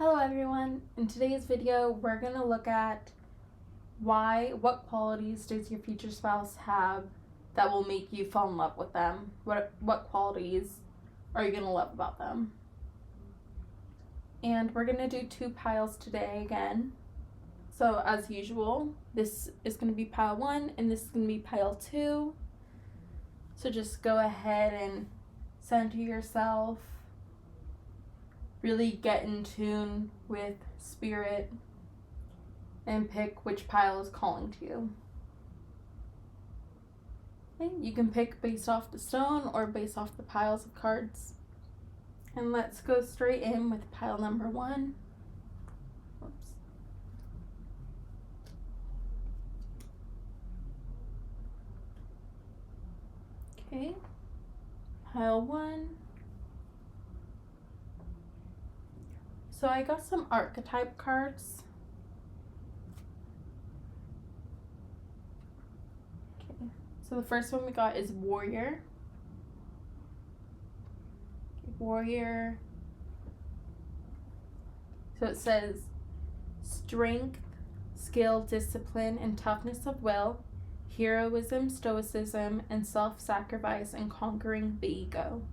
Hello everyone. In today's video, we're going to look at what qualities does your future spouse have that will make you fall in love with them? What qualities are you going to love about them? And we're going to do two piles today again. So as usual, this is going to be pile 1 and this is going to be pile 2. So just go ahead and center yourself. Really get in tune with spirit and pick which pile is calling to you. Okay, you can pick based off the stone or based off the piles of cards. And let's go straight in with pile number 1. Oops. Okay, pile 1. So I got some archetype cards. Okay, so the first one we got is Warrior. Okay, Warrior. So it says strength, skill, discipline, and toughness of will, heroism, stoicism, and self-sacrifice in conquering the ego.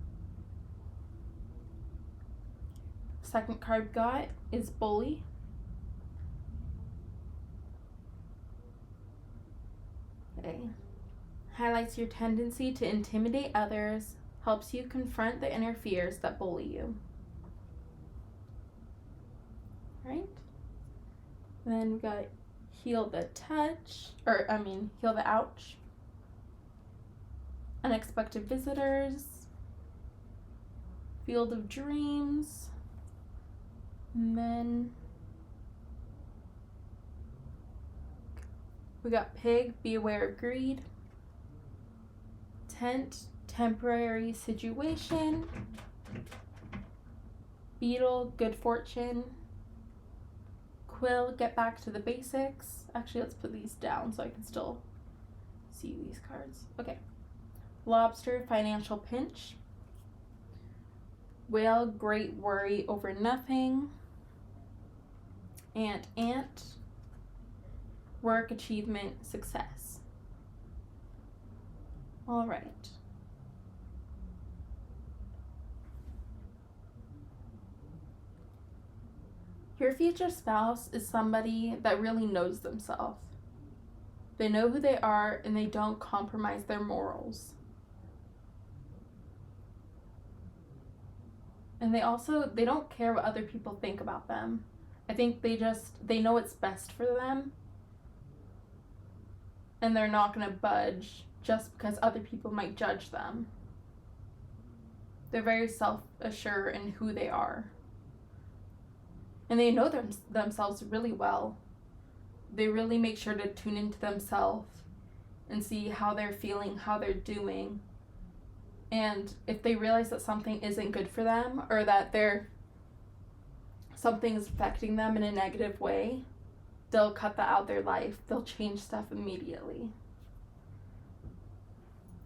Second card we got is Bully. Okay. Highlights your tendency to intimidate others, helps you confront the inner fears that bully you. Right? Then we got Heal the Ouch. Unexpected Visitors. Field of Dreams. And then we got Pig, Be Aware of Greed. Tent, Temporary Situation. Beetle, Good Fortune. Quill, Get Back to the Basics. Actually, let's put these down so I can still see these cards. Okay. Lobster, Financial Pinch. Whale, Great Worry Over Nothing. And Ant, Work, Achievement, Success. All right. Your future spouse is somebody that really knows themselves. They know who they are and they don't compromise their morals. And they don't care what other people think about them. I think they know what's best for them. And they're not going to budge just because other people might judge them. They're very self-assured in who they are. And they know themselves really well. They really make sure to tune into themselves and see how they're feeling, how they're doing. And if they realize that something isn't good for them or that something is affecting them in a negative way, they'll cut that out of their life. They'll change stuff immediately.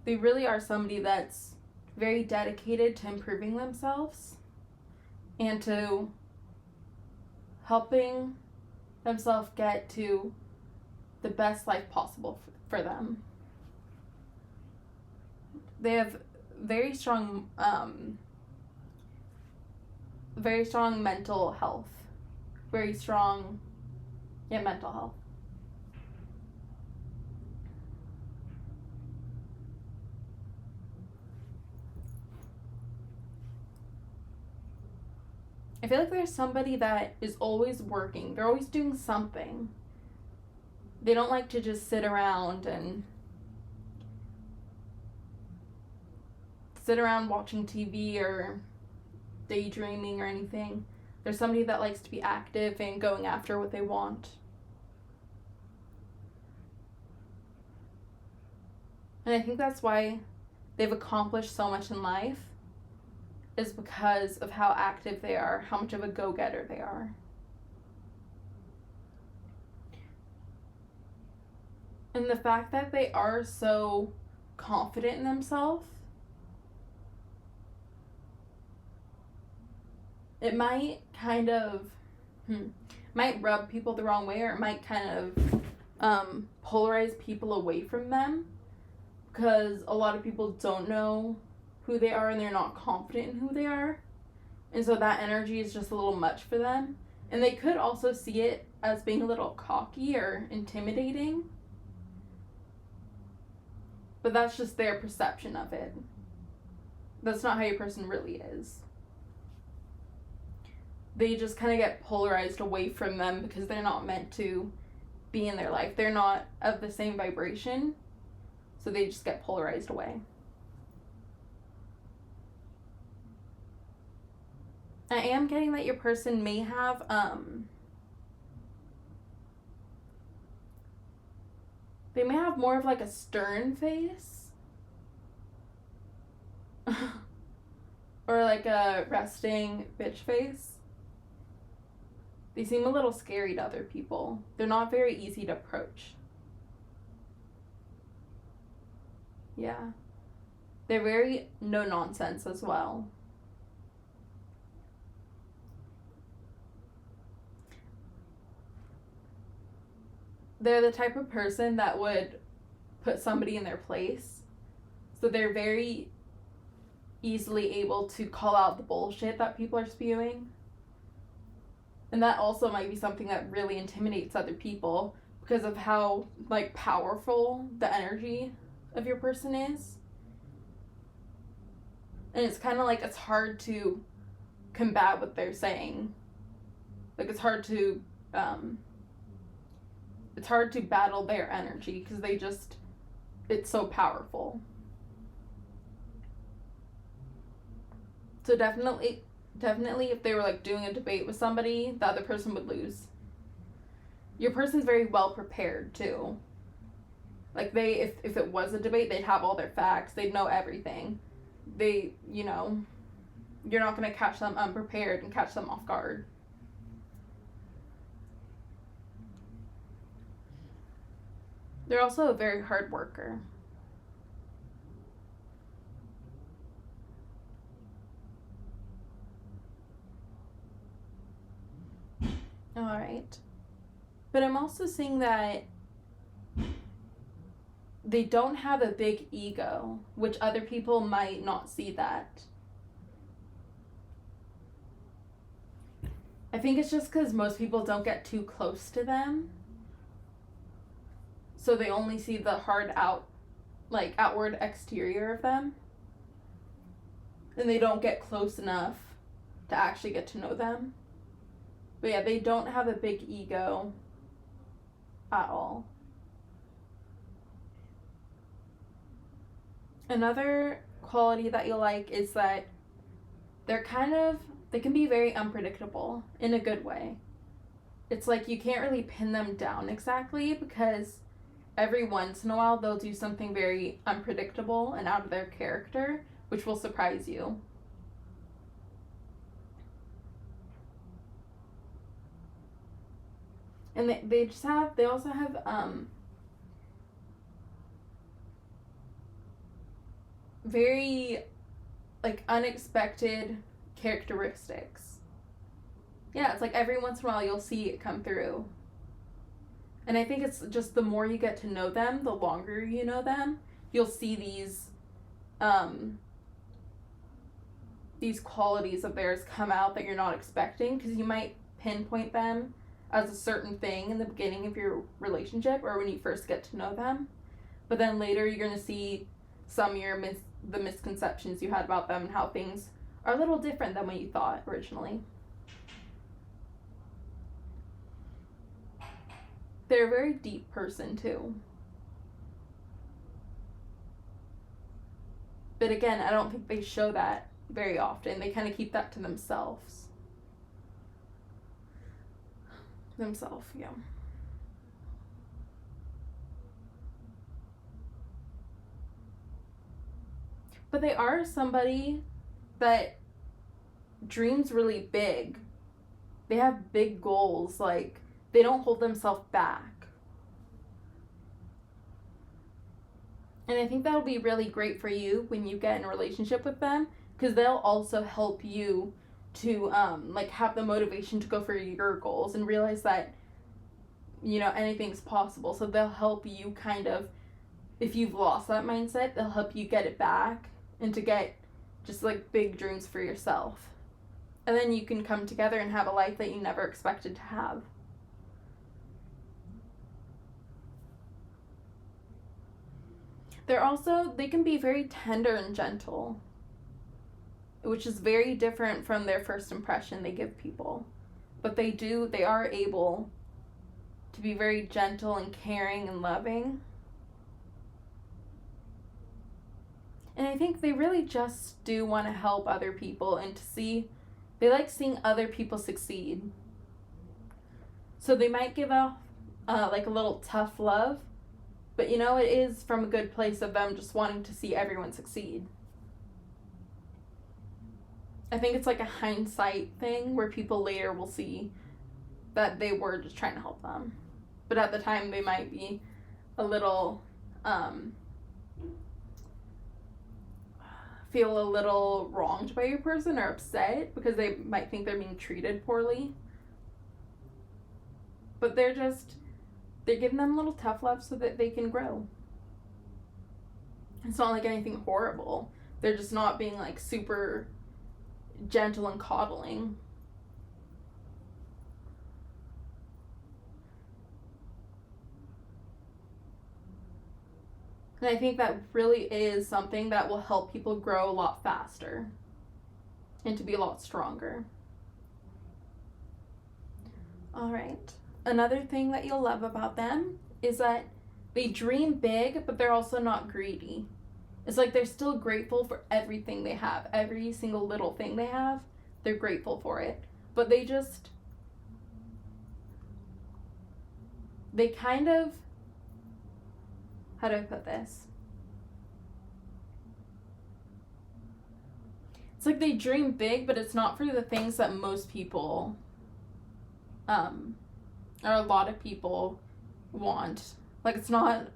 They really are somebody that's very dedicated to improving themselves and to helping themselves get to the best life possible for them. They have very strong mental health. Very strong, mental health. I feel like there's somebody that is always working. They're always doing something. They don't like to just sit around watching TV or daydreaming or anything. There's somebody that likes to be active and going after what they want. And I think that's why they've accomplished so much in life, is because of how active they are, how much of a go-getter they are. And the fact that they are so confident in themselves, it might kind of might rub people the wrong way, or it might kind of polarize people away from them, because a lot of people don't know who they are and they're not confident in who they are, and so that energy is just a little much for them. And they could also see it as being a little cocky or intimidating, but that's just their perception of it. That's not how your person really is. They just kind of get polarized away from them because they're not meant to be in their life. They're not of the same vibration, so they just get polarized away. I am getting that your person may have they may have more of like a stern face or like a resting bitch face. They seem a little scary to other people. They're not very easy to approach. Yeah. They're very no nonsense as well. They're the type of person that would put somebody in their place. So they're very easily able to call out the bullshit that people are spewing. And that also might be something that really intimidates other people because of how, like, powerful the energy of your person is. And it's kind of like it's hard to combat what they're saying. Like, it's hard to battle their energy because it's so powerful. So definitely if they were like doing a debate with somebody, the other person would lose. Your person's very well prepared too. Like if it was a debate, they'd have all their facts, they'd know everything. You're not going to catch them unprepared and catch them off guard. They're also a very hard worker. All right. But I'm also seeing that they don't have a big ego, which other people might not see that. I think it's just because most people don't get too close to them. So they only see the hard outward exterior of them. And they don't get close enough to actually get to know them. But yeah, they don't have a big ego at all. Another quality that you like is that they can be very unpredictable in a good way. It's like you can't really pin them down exactly because every once in a while they'll do something very unpredictable and out of their character, which will surprise you. And they also have very like unexpected characteristics. Yeah, it's like every once in a while you'll see it come through. And I think it's just the more you get to know them, the longer you know them, you'll see these qualities of theirs come out that you're not expecting, because you might pinpoint them as a certain thing in the beginning of your relationship or when you first get to know them. But then later you're going to see some of the misconceptions you had about them and how things are a little different than what you thought originally. They're a very deep person too. But again, I don't think they show that very often. They kind of keep that to themselves. Yeah. But they are somebody that dreams really big. They have big goals, like they don't hold themselves back. And I think that'll be really great for you when you get in a relationship with them, because they'll also help you to like have the motivation to go for your goals and realize that, you know, anything's possible. So they'll help you kind of, if you've lost that mindset, they'll help you get it back and to get just like big dreams for yourself. And then you can come together and have a life that you never expected to have. They can be very tender and gentle, which is very different from their first impression they give people. But they are able to be very gentle and caring and loving. And I think they really just do want to help other people and they like seeing other people succeed. So they might give off like a little tough love, but you know, it is from a good place of them just wanting to see everyone succeed. I think it's like a hindsight thing where people later will see that they were just trying to help them. But at the time, they might be a little, feel a little wronged by your person or upset because they might think they're being treated poorly. But they're giving them a little tough love so that they can grow. It's not like anything horrible. They're just not being like super gentle and coddling. And I think that really is something that will help people grow a lot faster and to be a lot stronger. All right. Another thing that you'll love about them is that they dream big, but they're also not greedy. It's like they're still grateful for everything they have. Every single little thing they have, they're grateful for it. But they kind of, how do I put this? It's like they dream big, but it's not for the things that most people, or a lot of people want. Like it's not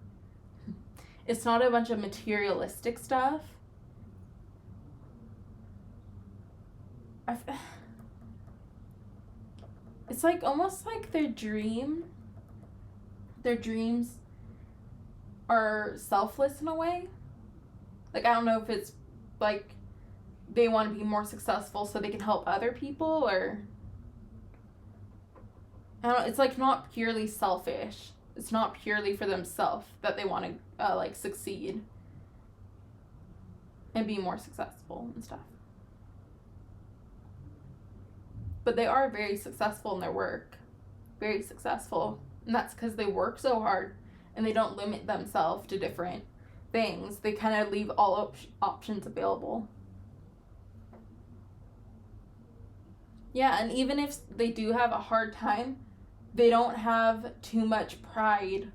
a bunch of materialistic stuff. It's like almost like their dreams are selfless in a way. Like I don't know if it's like they want to be more successful so they can help other people, or I don't know, it's like not purely selfish. It's not purely for themselves that they want to like succeed and be more successful and stuff. But they are very successful in their work. Very successful. And that's because they work so hard and they don't limit themselves to different things. They kind of leave all options available. Yeah, and even if they do have a hard time, they don't have too much pride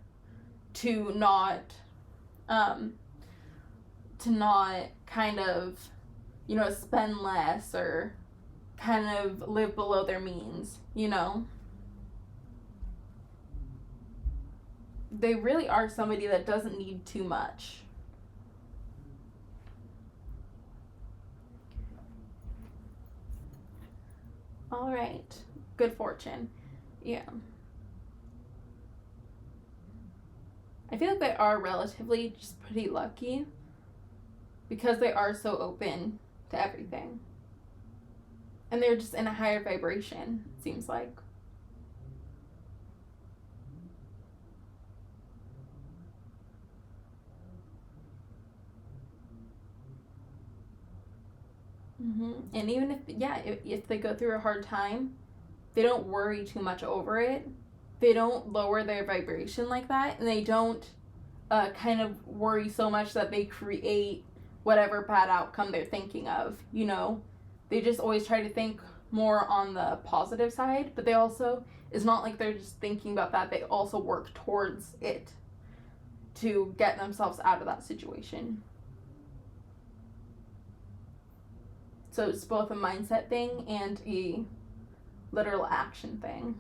to not kind of, you know, spend less or kind of live below their means, you know. They really are somebody that doesn't need too much. All right. Good fortune. Yeah. I feel like they are relatively just pretty lucky because they are so open to everything. And they're just in a higher vibration, it seems like. And even if they go through a hard time, they don't worry too much over it. They don't lower their vibration like that, and they don't kind of worry so much that they create whatever bad outcome they're thinking of, you know. They just always try to think more on the positive side, but they also, it's not like they're just thinking about that, they also work towards it to get themselves out of that situation. So it's both a mindset thing and a literal action thing.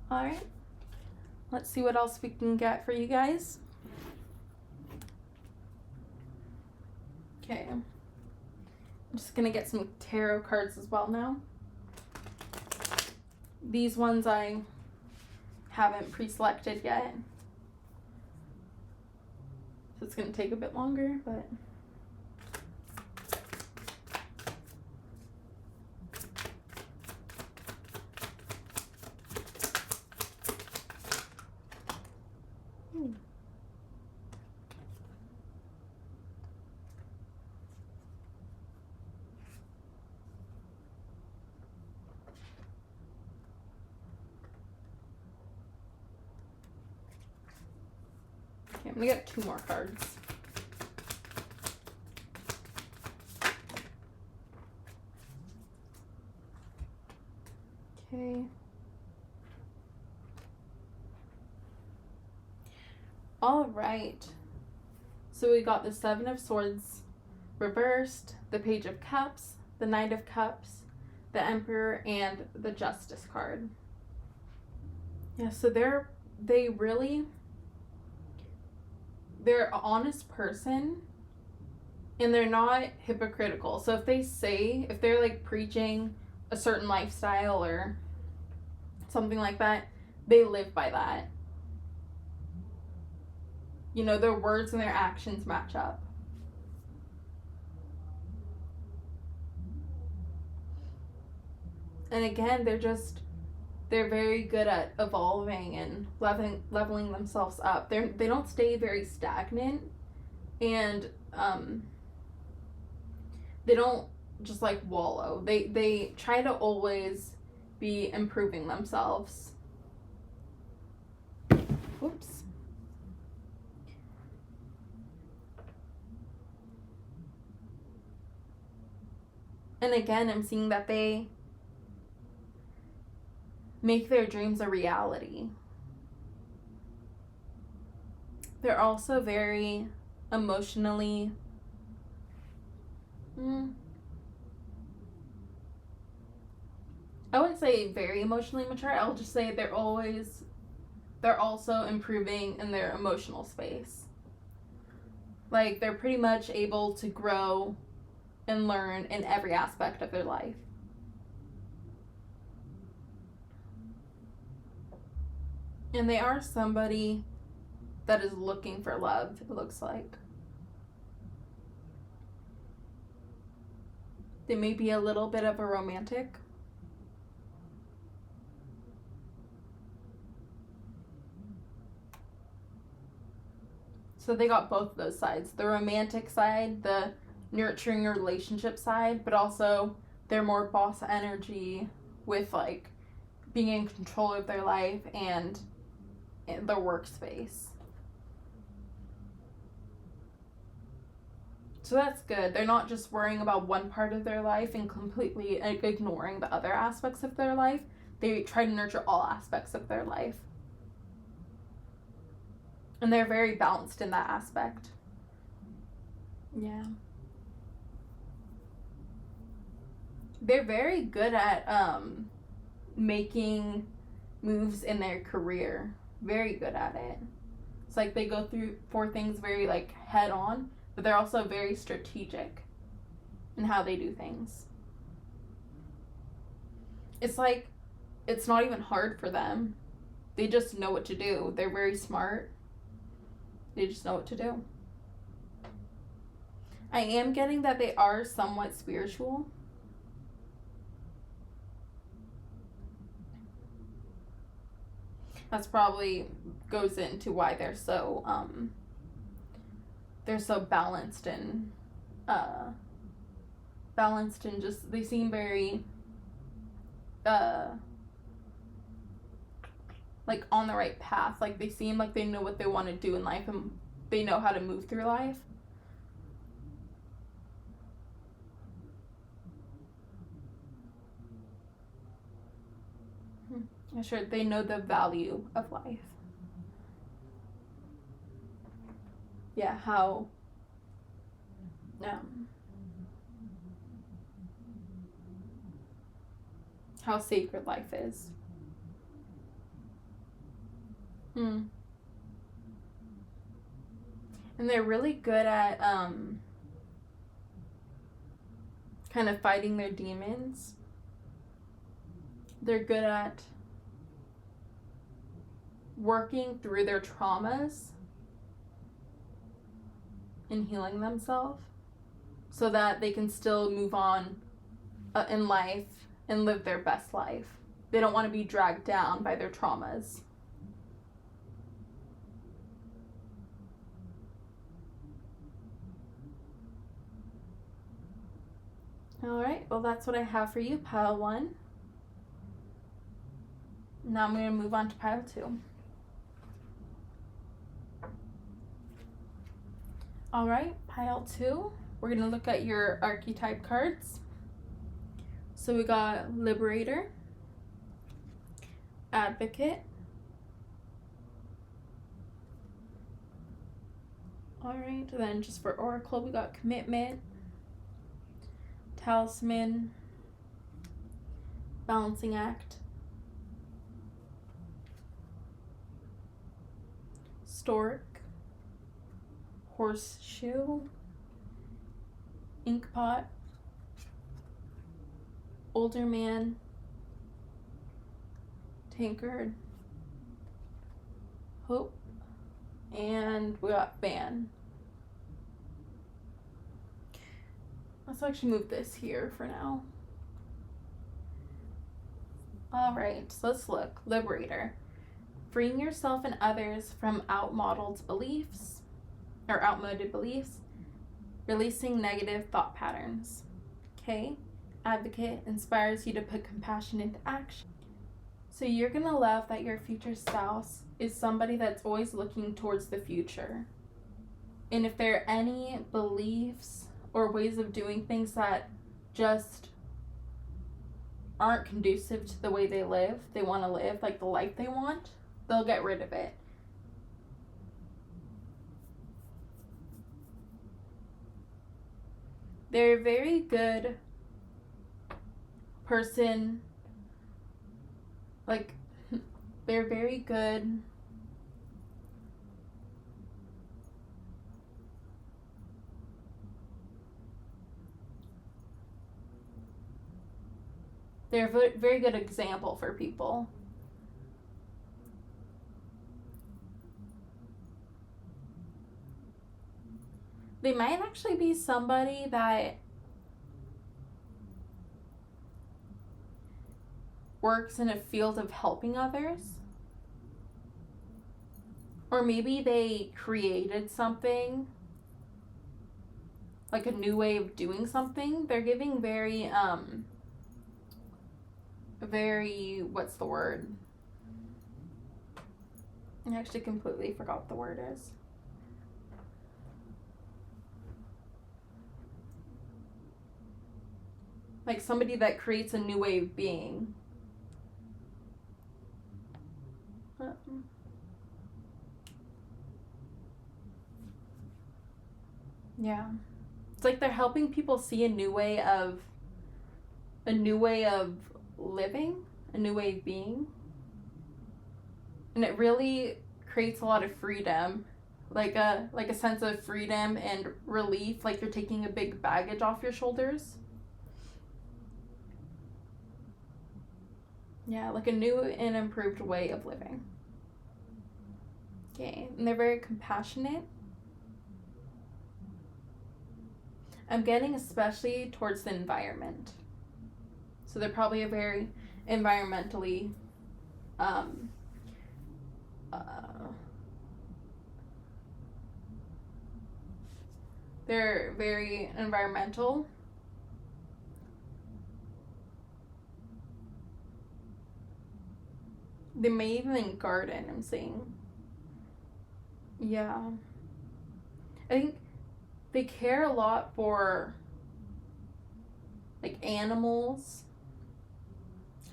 All right. Let's see what else we can get for you guys. Okay. I'm just going to get some tarot cards as well now. These ones I haven't pre-selected yet. So it's going to take a bit longer, but... Okay, I'm going to get 2 more cards. Okay. All right. So we got the 7 of Swords reversed, the Page of Cups, the Knight of Cups, the Emperor, and the Justice card. Yeah, so they're an honest person, and they're not hypocritical. So if they're like preaching a certain lifestyle or something like that, they live by that. You know, their words and their actions match up. And again, they're very good at evolving and leveling themselves up. They don't stay very stagnant, and they don't just like wallow. They try to always be improving themselves. Whoops. And again, I'm seeing that they make their dreams a reality. They're also very emotionally I wouldn't say very emotionally mature. I'll just say they're also improving in their emotional space. Like, they're pretty much able to grow and learn in every aspect of their life. And they are somebody that is looking for love, it looks like. They may be a little bit of a romantic. So they got both of those sides. The romantic side, the nurturing relationship side, but also they're more boss energy with like being in control of their life and their workspace. So that's good. They're not just worrying about one part of their life and completely ignoring the other aspects of their life. They try to nurture all aspects of their life. And they're very balanced in that aspect. Yeah. They're very good at making moves in their career. Very good at it. It's like they go for things very like head on, but they're also very strategic in how they do things. It's like it's not even hard for them. They just know what to do. They're very smart. They just know what to do. I am getting that they are somewhat spiritual. That's probably goes into why they're so balanced and just they seem very like on the right path. Like they seem like they know what they want to do in life and they know how to move through life. I'm sure they know the value of life. Yeah, how sacred life is. Hmm. And they're really good at kind of fighting their demons. They're good at working through their traumas and healing themselves so that they can still move on in life and live their best life. They don't want to be dragged down by their traumas. All right, well, that's what I have for you, pile 1. Now I'm going to move on to pile 2. All right, pile 2, we're going to look at your archetype cards. So we got Liberator, Advocate. All right, then just for Oracle, we got Commitment, Talisman, Balancing Act, Stork, Horseshoe, Inkpot, Older Man, Tankard, Hope, and we got Fan. Let's actually move this here for now. All right, so let's look. Liberator. Freeing yourself and others from outmoded beliefs. Releasing negative thought patterns. Okay? Advocate inspires you to put compassion into action. So you're going to love that your future spouse is somebody that's always looking towards the future. And if there are any beliefs or ways of doing things that just aren't conducive to the way they want to live, like the life they want, they'll get rid of it. They're a very good person. Like, they're very good. They're a very good example for people. They might actually be somebody that works in a field of helping others. Or maybe they created something, like a new way of doing something. They're giving very, what's the word? I actually completely forgot what the word is. Like somebody that creates a new way of being. Yeah. It's like they're helping people see a new way of living, a new way of being. And it really creates a lot of freedom. Like a sense of freedom and relief, like you're taking a big baggage off your shoulders. Yeah, like a new and improved way of living. Okay, and they're very compassionate. I'm getting especially towards the environment. So they're probably a very environmentally they're very environmental. They may even garden, I'm seeing. Yeah. I think they care a lot for like animals.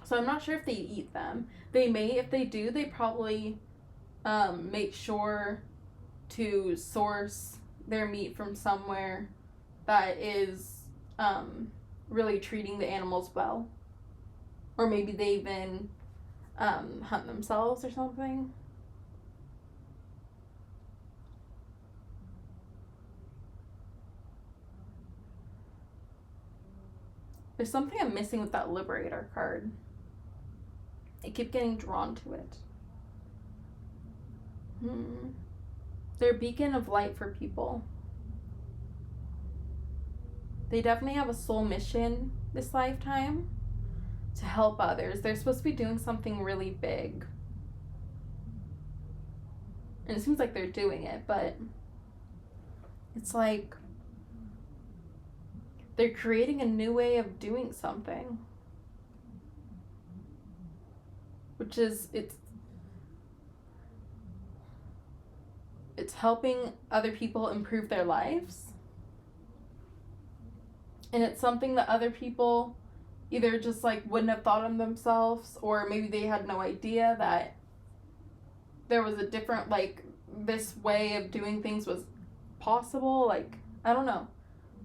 So I'm not sure if they eat them. They may, if they do, they probably make sure to source their meat from somewhere that is really treating the animals well. Or maybe they even hunt themselves or something. There's something I'm missing with that Liberator card. I keep getting drawn to it. They're a beacon of light for people. They definitely have a soul mission this lifetime to help others. They're supposed to be doing something really big. And it seems like they're doing it, but it's like they're creating a new way of doing something. Which is, it's helping other people improve their lives. And it's something that other people either just like wouldn't have thought of themselves, or maybe they had no idea that there was a different, like, this way of doing things was possible. Like, I don't know.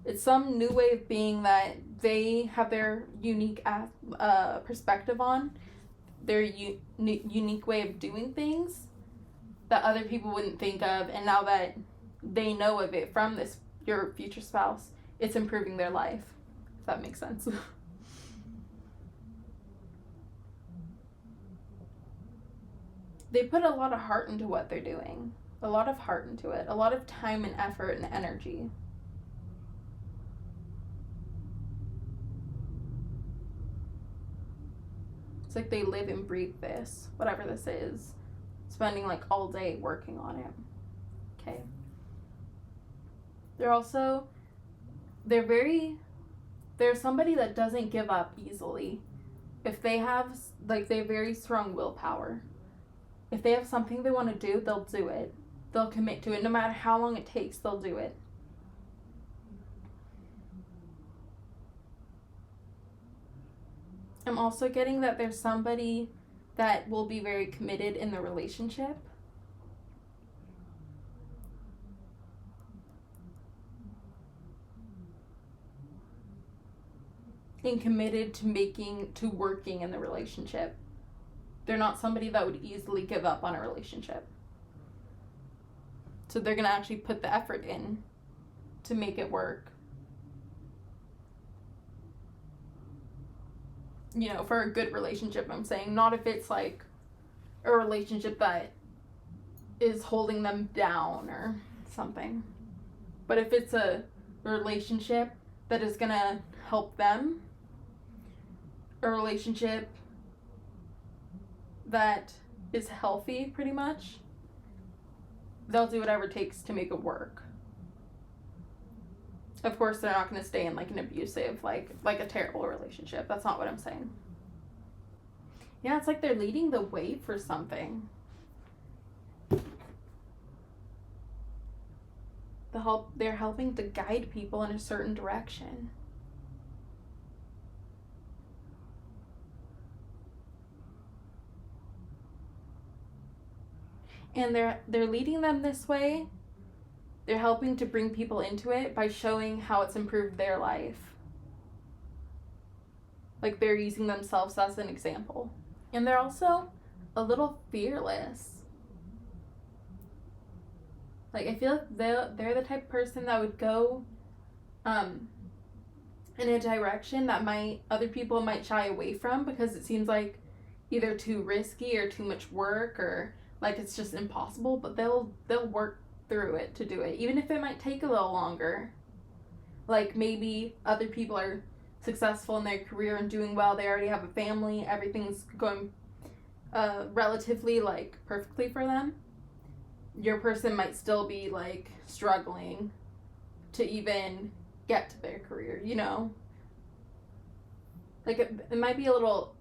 It's some new way of being that they have their unique perspective on, their unique way of doing things that other people wouldn't think of. And now that they know of it from this, your future spouse, it's improving their life, if that makes sense. They put a lot of heart into what they're doing. A lot of heart into it. A lot of time and effort and energy. It's like they live and breathe this, whatever this is. Spending like all day working on it. Okay. They're somebody that doesn't give up easily. If they have, like, they have very strong willpower. If they have something they want to do, they'll do it. They'll commit to it. No matter how long it takes, they'll do it. I'm also getting that there's somebody that will be very committed in the relationship. And committed to working in the relationship. They're not somebody that would easily give up on a relationship. So they're going to actually put the effort in to make it work. You know, for a good relationship, I'm saying. Not if it's like a relationship that is holding them down or something. But if it's a relationship that is going to help them, a relationship that is healthy, pretty much, they'll do whatever it takes to make it work. Of course, they're not going to stay in like an abusive, like a terrible relationship. That's not what I'm saying. Yeah, it's like they're leading the way for something. They're helping to guide people in a certain direction. And they're leading them this way. They're helping to bring people into it by showing how it's improved their life. Like, they're using themselves as an example. And they're also a little fearless. Like, I feel like they're the type of person that would go in a direction that other people might shy away from, because it seems like either too risky or too much work, or like it's just impossible. But they'll work through it to do it, even if it might take a little longer. Like, maybe other people are successful in their career and doing well, they already have a family, everything's going relatively like perfectly for them. Your person might still be like struggling to even get to their career, you know? Like, it might be a little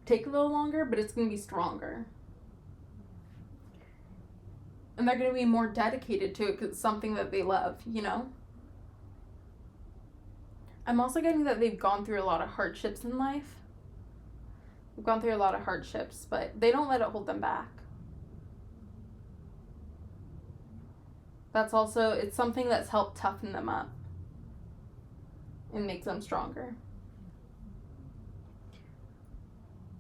take a little longer, but it's gonna be stronger. And they're going to be more dedicated to it because it's something that they love, you know? I'm also getting that they've gone through a lot of hardships in life. They've gone through a lot of hardships, but they don't let it hold them back. That's also, it's something that's helped toughen them up and make them stronger.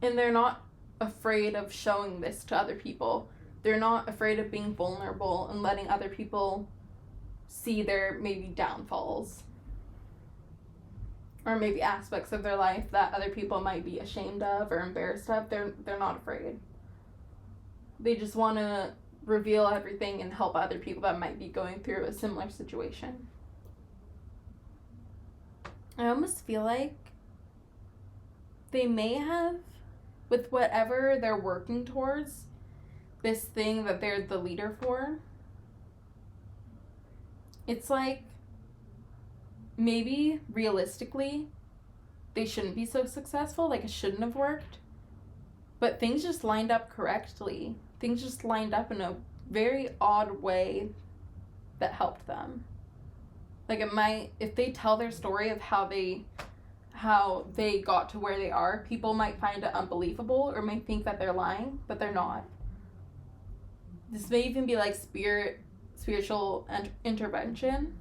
And they're not afraid of showing this to other people. They're not afraid of being vulnerable and letting other people see their maybe downfalls. or maybe aspects of their life that other people might be ashamed of or embarrassed of. They're not afraid. They just want to reveal everything and help other people that might be going through a similar situation. I almost feel like they may have, with whatever they're working towards, this thing that they're the leader for, it's like maybe realistically they shouldn't be so successful, like it shouldn't have worked, but things just lined up correctly. Things just lined up in a very odd way that helped them. Like it might, if they tell their story of how they got to where they are, people might find it unbelievable or may think that they're lying, but they're not. This may even be like spiritual intervention.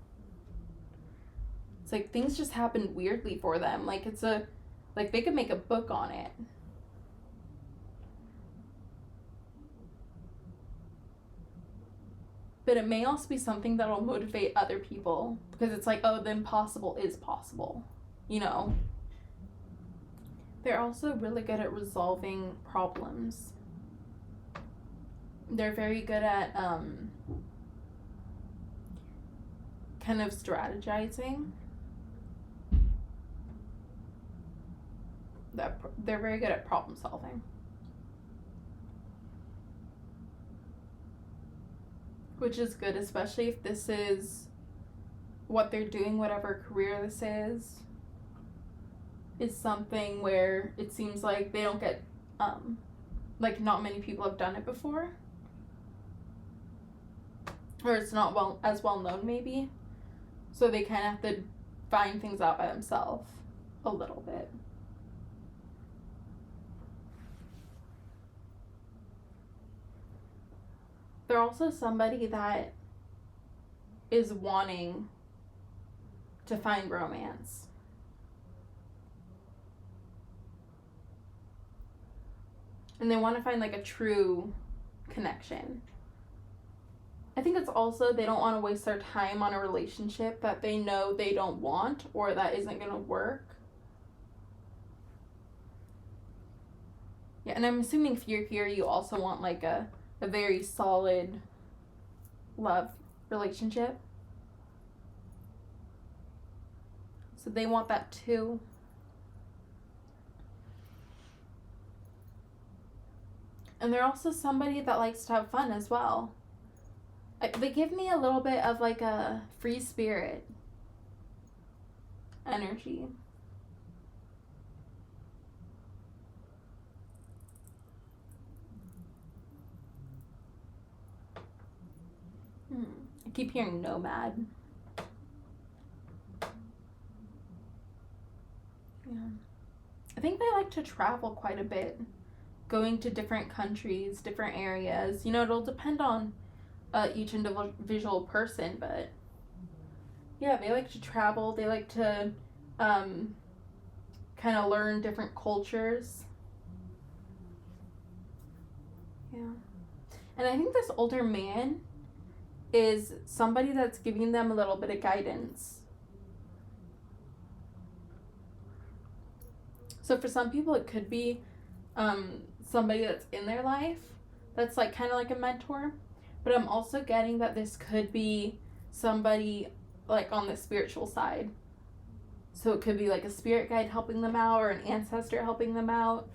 It's like things just happened weirdly for them. Like like they could make a book on it. But it may also be something that will motivate other people, because it's like, oh, the impossible is possible, you know? They're also really good at resolving problems. They're very good at kind of strategizing. They're very good at problem solving. Which is good, especially if this is what they're doing, whatever career this is something where it seems like they don't get, like not many people have done it before. Or it's not as well known maybe. So they kind of have to find things out by themselves a little bit. They're also somebody that is wanting to find romance. And they want to find like a true connection. I think it's also they don't want to waste their time on a relationship that they know they don't want or that isn't going to work. Yeah, and I'm assuming if you're here, you also want like a very solid love relationship. So they want that too. And they're also somebody that likes to have fun as well. They give me a little bit of like a free spirit energy. I keep hearing nomad. Yeah. I think they like to travel quite a bit. Going to different countries, different areas. You know, it'll depend on each individual person, but yeah, they like to travel. They like to kind of learn different cultures. Yeah. And I think this older man is somebody that's giving them a little bit of guidance. So for some people, it could be somebody that's in their life that's like kind of like a mentor. But I'm also getting that this could be somebody like on the spiritual side. So it could be like a spirit guide helping them out or an ancestor helping them out.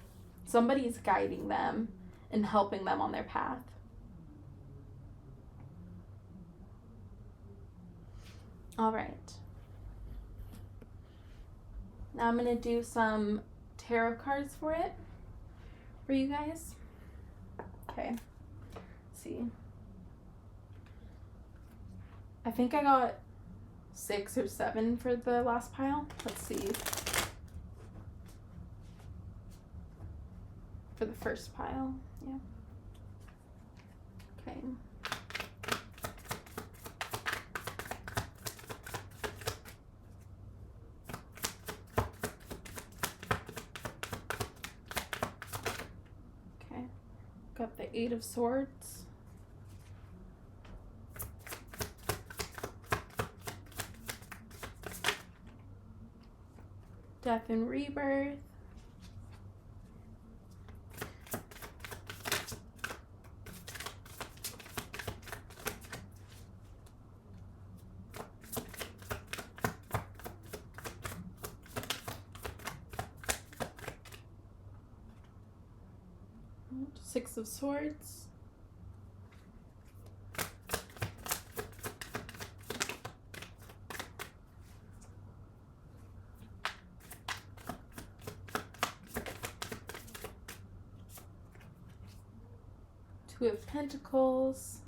Somebody's guiding them and helping them on their path. All right. Now I'm going to do some tarot cards for you guys. Okay. Let's see. I think I got 6 or 7 for the last pile. Let's see. For the first pile. Yeah. Okay. Got the 8 of Swords. death and rebirth. Six of Swords. Two of Pentacles.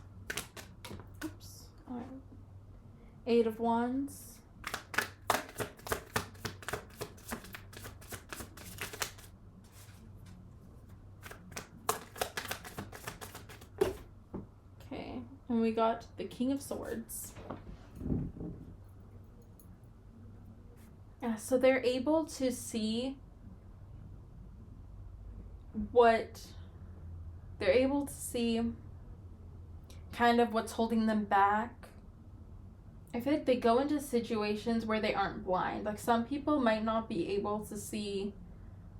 Oops. All right. Eight of Wands. And we got the King of Swords. Yeah, so they're able to see kind of what's holding them back. I feel like they go into situations where they aren't blind. Like some people might not be able to see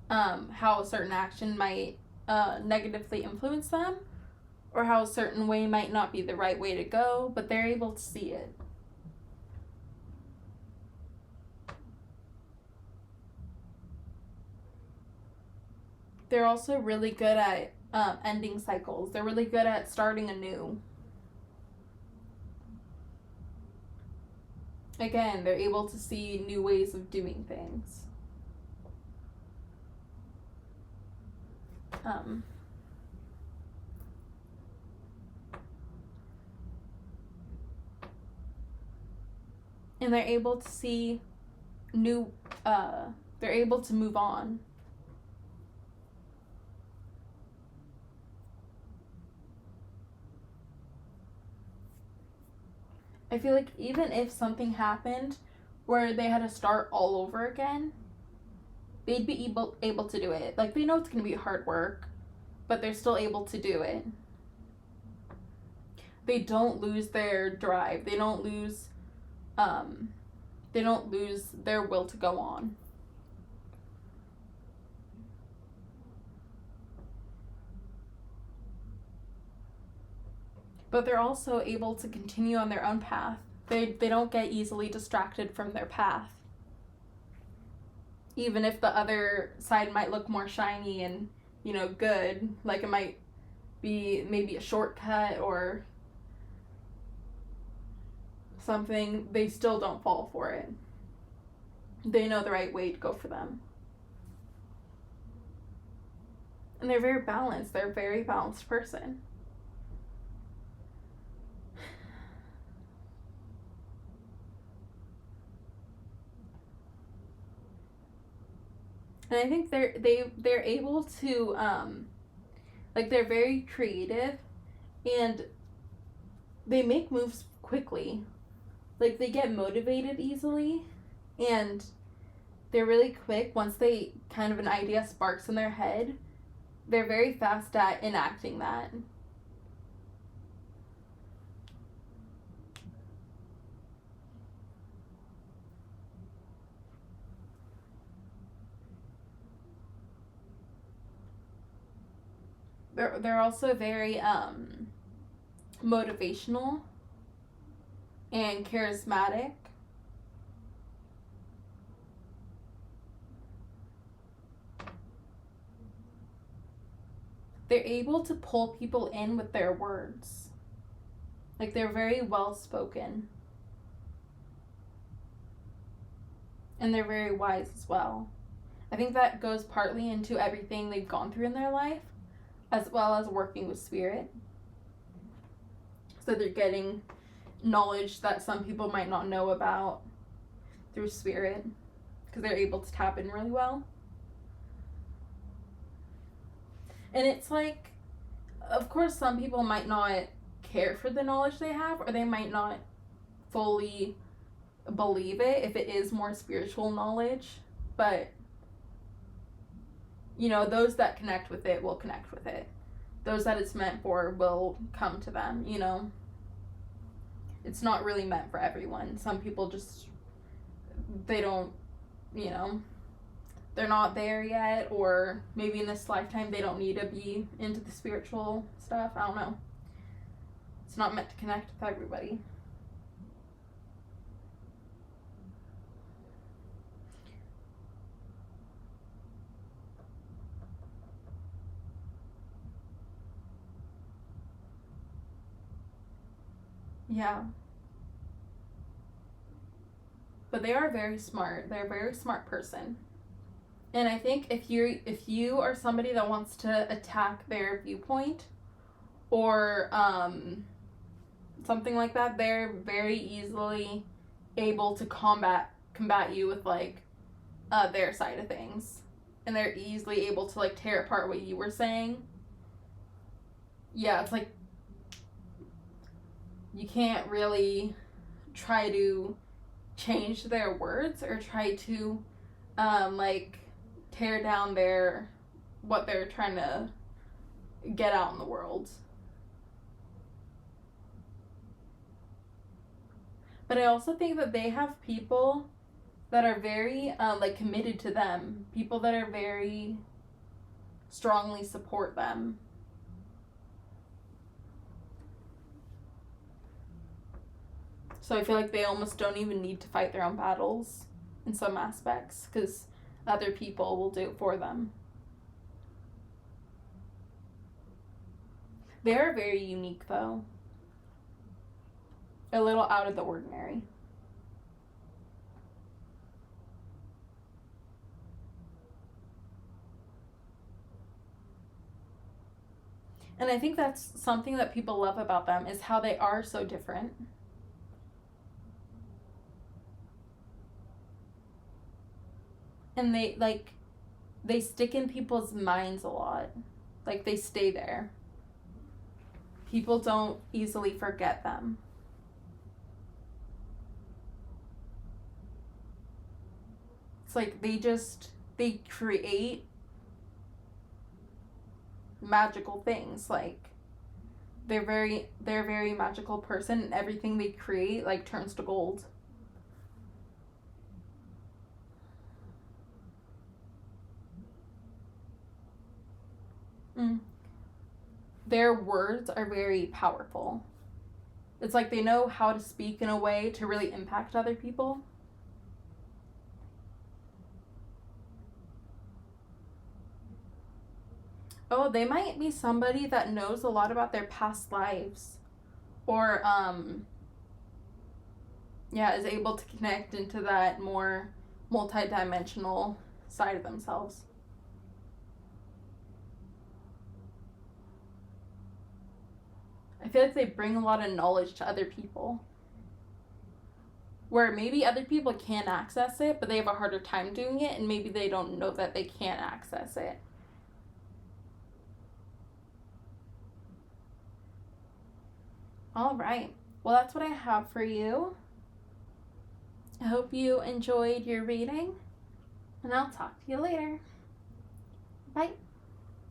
how a certain action might negatively influence them, or how a certain way might not be the right way to go, but they're able to see it. They're also really good at ending cycles. They're really good at starting anew. Again, they're able to see new ways of doing things. And they're able to see they're able to move on. I feel like even if something happened where they had to start all over again, they'd be able to do it. Like, they know it's going to be hard work, but they're still able to do it. They don't lose their drive. They don't lose their will to go on. But they're also able to continue on their own path. They don't get easily distracted from their path. Even if the other side might look more shiny and, good, like it might be maybe a shortcut or something, they still don't fall for it. They know the right way to go for them. And they're very balanced. They're a very balanced person. And I think they're able to they're very creative, and they make moves quickly. Like, they get motivated easily, and they're really quick. Once they kind of an idea sparks in their head, they're very fast at enacting that. They're also very motivational and charismatic. They're able to pull people in with their words. Like, they're very well spoken. And they're very wise as well. I think that goes partly into everything they've gone through in their life, as well as working with spirit. So they're getting knowledge that some people might not know about through spirit, because they're able to tap in really well. And it's like, of course, some people might not care for the knowledge they have, or they might not fully believe it if it is more spiritual knowledge, but those that connect with it will connect with it. Those that it's meant for will come to them, It's not really meant for everyone. Some people just, they don't, they're not there yet, or maybe in this lifetime they don't need to be into the spiritual stuff. I don't know. It's not meant to connect with everybody. Yeah. But they are very smart. They're a very smart person. And I think if you are somebody that wants to attack their viewpoint or something like that, they're very easily able to combat you with like their side of things. And they're easily able to like tear apart what you were saying. Yeah, it's like you can't really try to change their words or try to like tear down what they're trying to get out in the world. But I also think that they have people that are very like committed to them, people that are very strongly support them. So I feel like they almost don't even need to fight their own battles in some aspects because other people will do it for them. They're very unique though. A little out of the ordinary. And I think that's something that people love about them is how they are so different. And they stick in people's minds a lot. Like they stay there. People don't easily forget them. It's like they create magical things. Like they're a very magical person, and everything they create like turns to gold. Their words are very powerful. It's like they know how to speak in a way to really impact other people. Oh, they might be somebody that knows a lot about their past lives. Or, is able to connect into that more multi-dimensional side of themselves. I feel like they bring a lot of knowledge to other people. Where maybe other people can access it, but they have a harder time doing it, and maybe they don't know that they can't access it. All right. Well, that's what I have for you. I hope you enjoyed your reading, and I'll talk to you later. Bye.